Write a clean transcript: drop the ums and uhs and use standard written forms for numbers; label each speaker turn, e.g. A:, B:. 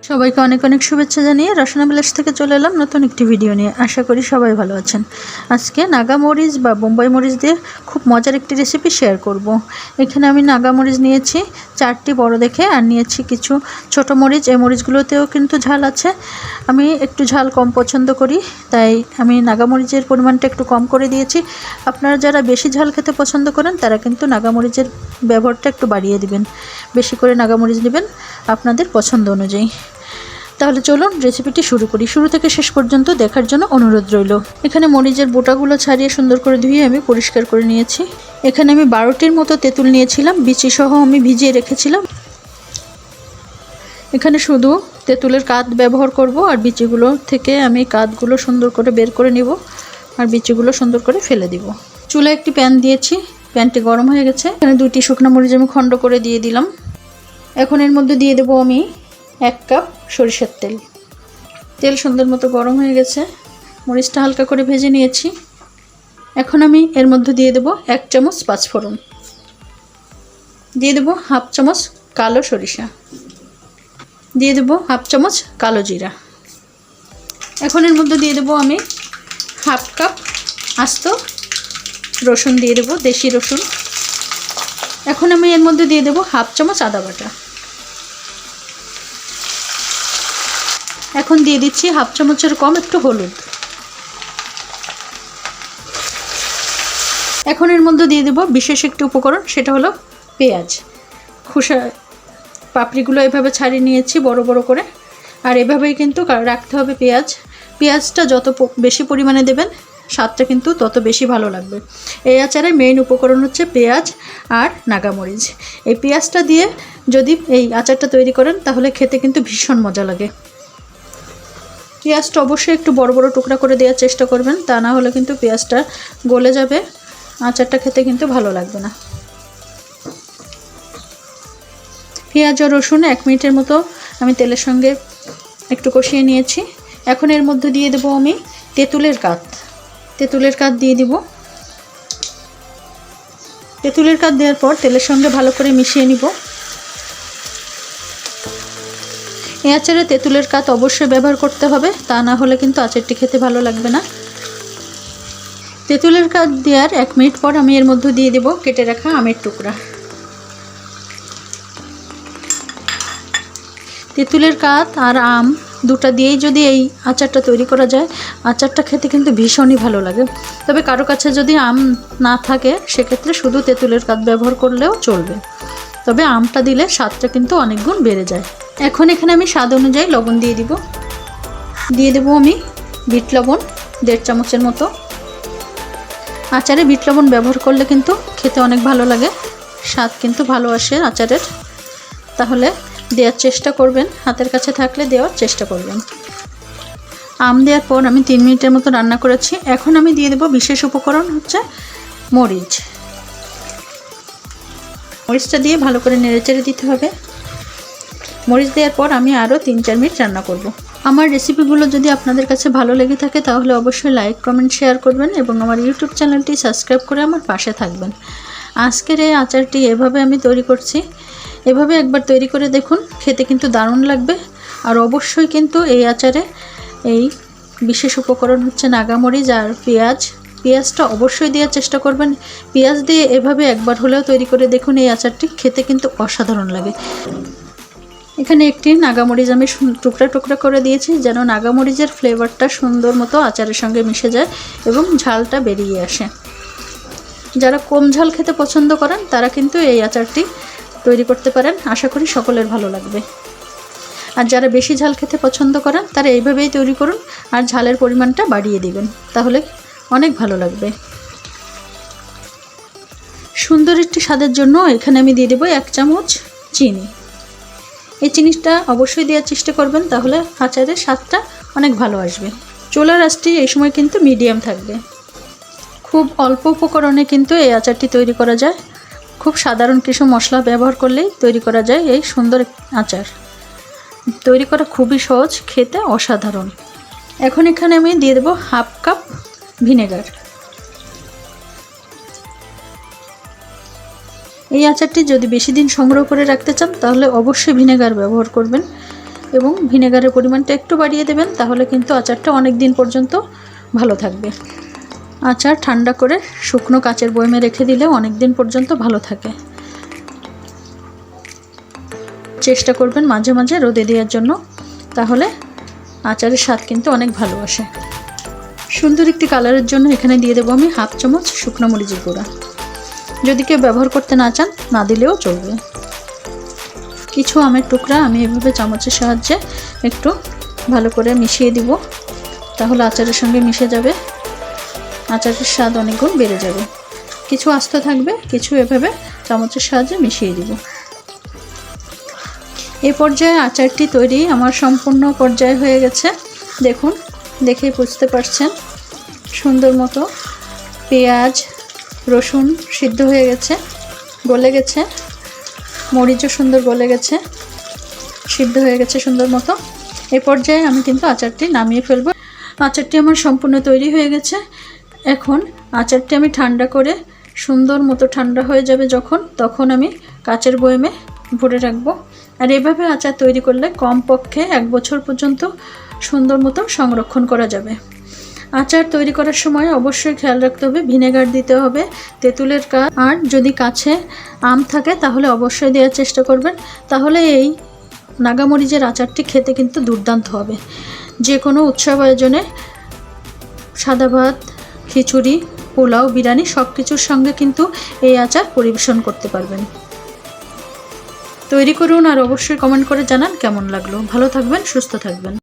A: সবাইকে অনেক অনেক শুভেচ্ছা জানিয়ে রসনা বিলাস থেকে চলে এলাম নতুন একটি ভিডিও নিয়ে। আশা করি সবাই ভালো আছেন। আজকে নাগা মরিচ বা বোম্বাই মরিচ দিয়ে খুব মজার একটি রেসিপি শেয়ার করব। এখানে আমি নাগা মরিচ নিয়েছি 4টি বড় দেখে, আর নিয়েছি কিছু ছোট মরিচ। এই মরিচগুলোতেও কিন্তু ঝাল আছে। আমি একটু ঝাল কম পছন্দ করি, তাই আমি নাগা মরিচের পরিমাণটা একটু কম করে দিয়েছি। আপনারা যারা বেশি ঝাল খেতে পছন্দ করেন তারা কিন্তু নাগা মরিচের ব্যবহারটা একটু বাড়িয়ে দিবেন, বেশি করে নাগা মরিচ নেবেন আপনাদের পছন্দ অনুযায়ী। তাহলে চলুন রেসিপিটি শুরু করি। শুরু থেকে শেষ পর্যন্ত দেখার জন্য অনুরোধ রইল। এখানে মরিচের বোটাগুলো ছাড়িয়ে সুন্দর করে ধুয়ে আমি পরিষ্কার করে নিয়েছি। এখানে আমি 12টির মতো তেঁতুল নিয়েছিলাম, বিচি সহ আমি ভিজিয়ে রেখেছিলাম। এখানে শুধু তেঁতুলের কাঁধ ব্যবহার করব, আর বিচিগুলো থেকে আমি কাঁধগুলো সুন্দর করে বের করে নিব, আর বিচিগুলো সুন্দর করে ফেলে দিব। চুলায় একটি প্যান দিয়েছি, প্যানটি গরম হয়ে গেছে। এখানে 2টি শুকনো মরিচ আমি খণ্ড করে দিয়ে দিলাম। এখন এর মধ্যে দিয়ে দেবো আমি 1 কাপ সরিষার তেল। তেল সুন্দর মতো গরম হয়ে গেছে, মরিচটা হালকা করে ভেজে নিয়েছি। এখন আমি এর মধ্যে দিয়ে দেবো 1 চামচ পাঁচফোড়ন, দিয়ে দেবো 1/2 চামচ কালো সরিষা, দিয়ে দেবো 1/2 চামচ কালো জিরা। এখন এর মধ্যে দিয়ে দেবো আমি 1/2 কাপ আস্ত রসুন, দিয়ে দেবো দেশি রসুন। এখন আমি এর মধ্যে দিয়ে দেবো 1/2 চামচ আদা বাটা। এখন দিয়ে দিচ্ছি 1/2 চামচের কম একটু হলুদ। এখন এর মধ্যে দিয়ে দেব বিশেষ একটি উপকরণ, সেটা হলো পেঁয়াজ। খোসা পাপড়িগুলো এভাবে ছাড়িয়ে নিয়েছি বড় বড় করে, আর এভাবেই কিন্তু রাখতে হবে পেঁয়াজ। পেঁয়াজটা যত বেশি পরিমাণে দেবেন স্বাদটা কিন্তু তত বেশি ভালো লাগবে। এই আচারের মেইন উপকরণ হচ্ছে পেঁয়াজ আর নাগামরিচ। এই পেঁয়াজটা দিয়ে যদি এই আচারটা তৈরি করেন তাহলে খেতে কিন্তু ভীষণ মজা লাগে। পেঁয়াজটা অবশ্যই একটু বড় বড় টুকরা করে দেওয়ার চেষ্টা করবেন, তা না হলে কিন্তু পেঁয়াজটা গলে যাবে, আচারটা খেতে কিন্তু ভালো লাগবে না। পেঁয়াজ ও রসুন 1 মিনিটের মতো আমি তেলের সঙ্গে একটু কষিয়ে নিয়েছি। এখন এর মধ্যে দিয়ে দেবো আমি তেঁতুলের কাঁধ। তেঁতুলের কাঁধ দিয়ে দিব। তেঁতুলের কাঁধ দেওয়ার পর তেলের সঙ্গে ভালো করে মিশিয়ে নিব। এই আচারে তেঁতুলের কাঁধ অবশ্যই ব্যবহার করতে হবে, তা না হলে কিন্তু আচারটি খেতে ভালো লাগবে না। তেঁতুলের কাঁধ দেওয়ার 1 মিনিট পর আমি এর মধ্যে দিয়ে দেব কেটে রাখা আমের টুকরা। তেঁতুলের কাঁধ আর আম দুটো দিয়েই যদি এই আচারটা তৈরি করা যায়, আচারটা খেতে কিন্তু ভীষণই ভালো লাগে। তবে কারো কাছে যদি আম না থাকে সেক্ষেত্রে শুধু তেঁতুলের কাঁধ ব্যবহার করলেও চলবে, তবে আমটা দিলে স্বাদটা কিন্তু অনেক গুণ বেড়ে যায়। এখন এখানে আমি স্বাদ অনুযায়ী লবণ দিয়ে দিব। দিয়ে দেবো আমি বিট লবণ 1.5 চামচের মতো। আচারে বিট লবণ ব্যবহার করলে কিন্তু খেতে অনেক ভালো লাগে, স্বাদ কিন্তু ভালো আসে আচারের। তাহলে দেওয়ার চেষ্টা করবেন, হাতের কাছে থাকলে দেওয়ার চেষ্টা করবেন। আম দেওয়ার পর আমি 3 মিনিটের মতো রান্না করেছি। এখন আমি দিয়ে দেবো বিশেষ উপকরণ হচ্ছে মরিচ। মরিচটা দিয়ে ভালো করে নেড়েচেড়ে দিতে হবে। মরিচ দেওয়ার পর আমি আরও 3-4 মিনিট রান্না করব। আমার রেসিপিগুলো যদি আপনাদের কাছে ভালো লেগে থাকে তাহলে অবশ্যই লাইক, কমেন্ট, শেয়ার করবেন এবং আমার ইউটিউব চ্যানেলটি সাবস্ক্রাইব করে আমার পাশে থাকবেন। আজকের এই আচারটি এভাবে আমি তৈরি করছি, এভাবে একবার তৈরি করে দেখুন, খেতে কিন্তু দারুণ লাগবে। আর অবশ্যই কিন্তু এই আচারে এই বিশেষ উপকরণ হচ্ছে নাগামরিচ আর পেঁয়াজ। পেঁয়াজটা অবশ্যই দেওয়ার চেষ্টা করবেন। পেঁয়াজ দিয়ে এভাবে একবার হলেও তৈরি করে দেখুন, এই আচারটি খেতে কিন্তু অসাধারণ লাগে। এখানে একটি নাগামরিচ আমি টুকরা টুকরা করে দিয়েছি, যেন নাগামরিচের ফ্লেভারটা সুন্দর মতো আচারের সঙ্গে মিশে যায় এবং ঝালটা বেরিয়ে আসে। যারা কম ঝাল খেতে পছন্দ করেন তারা কিন্তু এই আচারটি তৈরি করতে পারেন, আশা করি সকলের ভালো লাগবে। আর যারা বেশি ঝাল খেতে পছন্দ করেন তারা এইভাবেই তৈরি করুন, আর ঝালের পরিমাণটা বাড়িয়ে দিবেন, তাহলে অনেক ভালো লাগবে। সুন্দর একটি স্বাদের জন্য এখানে আমি দিয়ে দেবো 1 চামচ চিনি। এই চিনিটা অবশ্যই দেওয়ার চেষ্টা করবেন, তাহলে আচারের স্বাদটা অনেক ভালো আসবে। চুলার আঁচটি এই সময় কিন্তু মিডিয়াম থাকবে। খুব অল্প উপকরণে কিন্তু এই আচারটি তৈরি করা যায়। খুব সাধারণ কিছু মশলা ব্যবহার করলেই তৈরি করা যায় এই সুন্দর আচার। তৈরি করা খুবই সহজ, খেতে অসাধারণ। এখন এখানে আমি দিয়ে দেবো 1/2 কাপ ভিনেগার। এই আচারটি যদি বেশি দিন সংগ্রহ করে রাখতে চান তাহলে অবশ্যই ভিনেগার ব্যবহার করবেন। এবং ভিনেগারের পরিমাণটা একটু বাড়িয়ে দেবেন, তাহলে কিন্তু আচারটা অনেক দিন পর্যন্ত ভালো থাকবে। আচার ঠান্ডা করে শুকনো কাচের বয়মে রেখে দিলেও অনেক দিন পর্যন্ত ভালো থাকে। চেষ্টা করবেন মাঝে মাঝে রোদে দেওয়ার জন্য, তাহলে আচারের স্বাদ কিন্তু অনেক ভালো আসে। সুন্দর একটি কালারের জন্য এখানে দিয়ে দেবো আমি 1/2 চামচ শুকনো মরিচের গুঁড়া। যদি কেউ ব্যবহার করতে না চান, না দিলেও চলবে। কিছু আমের টুকরা আমি এভাবে চামচের সাহায্যে একটু ভালো করে মিশিয়ে দিব, তাহলে আচারের সঙ্গে মিশে যাবে, আচারের স্বাদ অনেক গুণ বেড়ে যাবে। কিছু আস্ত থাকবে, কিছু এভাবে চামচের সাহায্যে মিশিয়ে দিব। এই পর্যায়ে আচারটি তৈরি আমার সম্পূর্ণ পর্যায়ে হয়ে গেছে। দেখুন, দেখেই বুঝতে পারছেন সুন্দর মতো পেঁয়াজ রসুন সিদ্ধ হয়ে গেছে, গলে গেছে, মরিচও সুন্দর গলে গেছে, সিদ্ধ হয়ে গেছে সুন্দর মতো। এই পর্যায়ে আমি কিন্তু আচারটি নামিয়ে ফেলবো। আচারটি আমার সম্পূর্ণ তৈরি হয়ে গেছে। এখন আচারটি আমি ঠান্ডা করে সুন্দর মতো ঠান্ডা হয়ে যাবে যখন, তখন আমি কাচের বয়মে ভরে রাখবো। আর এভাবে আচার তৈরি করলে কমপক্ষে 1 বছর পর্যন্ত সুন্দর মতো সংরক্ষণ করা যাবে। আচার তৈরি করার সময় অবশ্যই খেয়াল রাখতে হবে ভিনেগার দিতে হবে, তেঁতুলের কাজ, আর যদি কাছে আম থাকে তাহলে অবশ্যই দেওয়ার চেষ্টা করবেন। তাহলে এই নাগামরিচের আচারটি খেতে কিন্তু দুর্দান্ত হবে। যে কোনো উৎসব আয়োজনে সাদা ভাত, খিচুড়ি, পোলাও, বিরিয়ানি সব কিছুর সঙ্গে কিন্তু এই আচার পরিবেশন করতে পারবেন। তৈরি করুন আর অবশ্যই কমেন্ট করে জানান কেমন লাগলো। ভালো থাকবেন, সুস্থ থাকবেন।